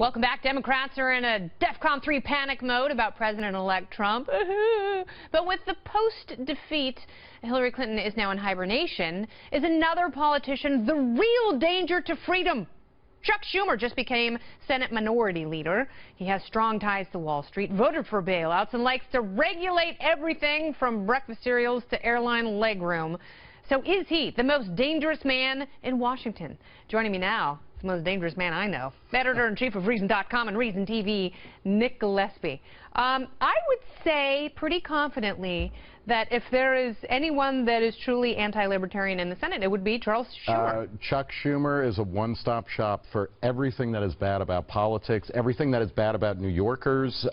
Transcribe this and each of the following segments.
Welcome back. Democrats are in a DEFCON 3 panic mode about President-elect Trump. But with the post-defeat, Hillary Clinton is now in hibernation. Is another politician the real danger to freedom? Chuck Schumer just became Senate Minority Leader. He has strong ties to Wall Street, voted for bailouts, and likes to regulate everything from breakfast cereals to airline legroom. So is he the most dangerous man in Washington? Joining me now, the most dangerous man I know, editor-in-chief of Reason.com and Reason TV, Nick Gillespie. I would say pretty confidently that if there is anyone that is truly anti-libertarian in the Senate, it would be Charles Schumer. Chuck Schumer is a one-stop shop for everything that is bad about politics, everything that is bad about New Yorkers,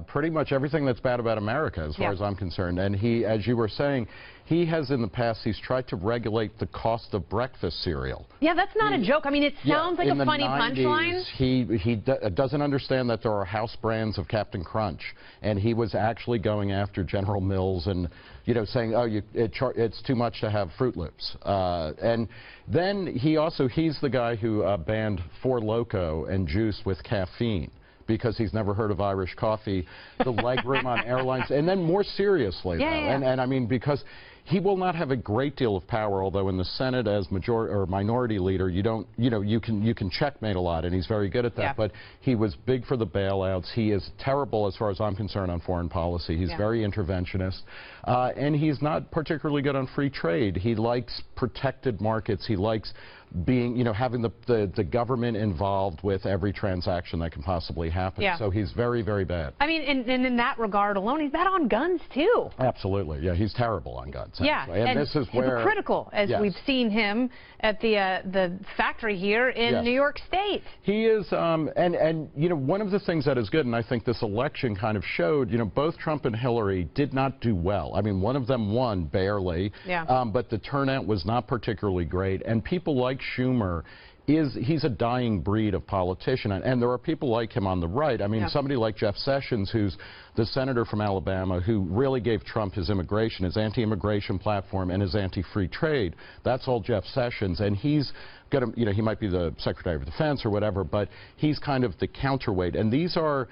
pretty much everything that's bad about America, as far as I'm concerned. And he, as you were saying, he has in the past, he's tried to regulate the cost of breakfast cereal. Yeah, that's not a joke. I mean, it sounds like a funny punchline. He doesn't understand that there are house brands of Captain Crunch, and he was actually going after General Mills and, you know, saying, oh, it's too much to have Fruit Loops. And then he's the guy who banned Four Loko and juice with caffeine, because he's never heard of Irish coffee, the legroom on airlines, and then more seriously, and I mean, because he will not have a great deal of power, although in the Senate as minority leader, you can checkmate a lot, and he's very good at that. But he was big for the bailouts. He is terrible, as far as I'm concerned, on foreign policy. He's very interventionist, and he's not particularly good on free trade. He likes protected markets. He likes being, having the government involved with every transaction that can possibly happen. So he's very, very bad. I mean, and in that regard alone, he's bad on guns, too. Absolutely. Yeah, he's terrible on guns. Yeah, and this is where hypocritical, as we've seen him at the factory here in New York State. He is, and one of the things that is good, and I think this election kind of showed, both Trump and Hillary did not do well. I mean, one of them won barely, but the turnout was not particularly great, and people like Schumer, he's a dying breed of politician, and there are people like him on the right. I mean, somebody like Jeff Sessions, who's the senator from Alabama, who really gave Trump his anti-immigration platform and his anti-free trade. That's all Jeff Sessions, and he's going to, he might be the Secretary of Defense or whatever, but he's kind of the counterweight. And these are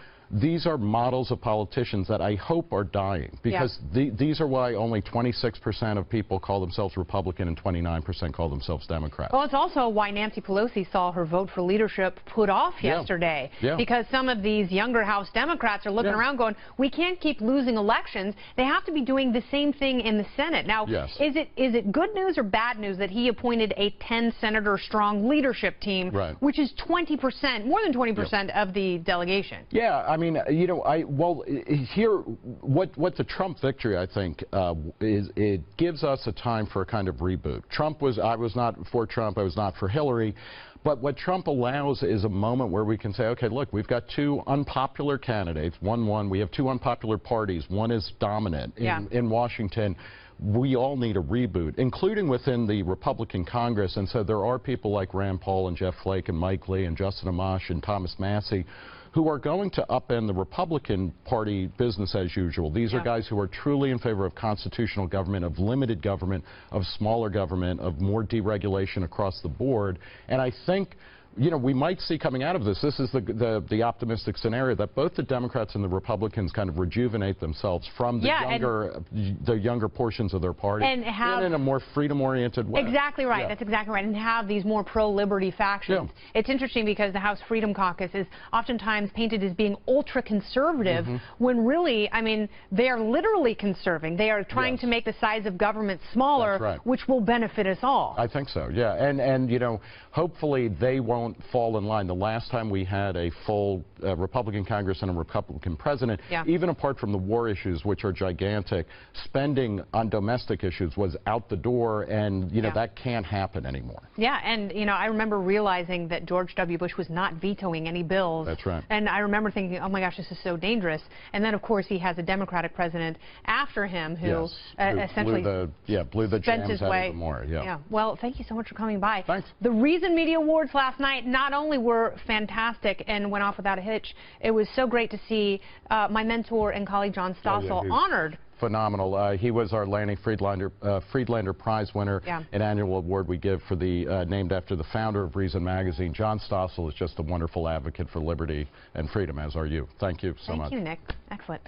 models of politicians that I hope are dying, because these are why only 26% of people call themselves Republican and 29% call themselves Democrat. Well, it's also why Nancy Pelosi saw her vote for leadership put off yesterday, because some of these younger House Democrats are looking around going, we can't keep losing elections. They have to be doing the same thing in the Senate. Now, is it good news or bad news that he appointed a 10-senator strong leadership team, which is 20%, more than 20% of the delegation? Yeah, I mean, here, what the Trump victory, I think, is it gives us a time for a kind of reboot. I was not for Trump, I was not for Hillary, but what Trump allows is a moment where we can say, okay, look, we've got two unpopular candidates, we have two unpopular parties, one is dominant in Washington. We all need a reboot, including within the Republican Congress. And so there are people like Rand Paul and Jeff Flake and Mike Lee and Justin Amash and Thomas Massie who are going to upend the Republican Party business as usual. These are guys who are truly in favor of constitutional government, of limited government, of smaller government, of more deregulation across the board. And I think, we might see coming out of this is the optimistic scenario, that both the Democrats and the Republicans kind of rejuvenate themselves from the younger portions of their party and in a more freedom-oriented way. Exactly right. That's exactly right. And have these more pro-liberty factions. It's interesting because the House Freedom Caucus is oftentimes painted as being ultra-conservative when really, I mean, they are literally conserving. They are trying to make the size of government smaller, which will benefit us all. I think so, and hopefully they won't fall in line. The last time we had a full Republican Congress and a Republican president, even apart from the war issues, which are gigantic, spending on domestic issues was out the door, and that can't happen anymore. Yeah, and I remember realizing that George W. Bush was not vetoing any bills. That's right. And I remember thinking, oh my gosh, this is so dangerous. And then of course he has a Democratic president after him who essentially blew the jams out of the more. Well, thank you so much for coming by. Thanks. The Reason Media Awards last night not only were fantastic and went off without a hitch, it was so great to see my mentor and colleague John Stossel honored phenomenal. He was our Lanny Friedlander Prize winner, an annual award we give for the named after the founder of Reason Magazine. John Stossel is just a wonderful advocate for liberty and freedom, as are you. Thank you so much. Thank you, Nick. Excellent.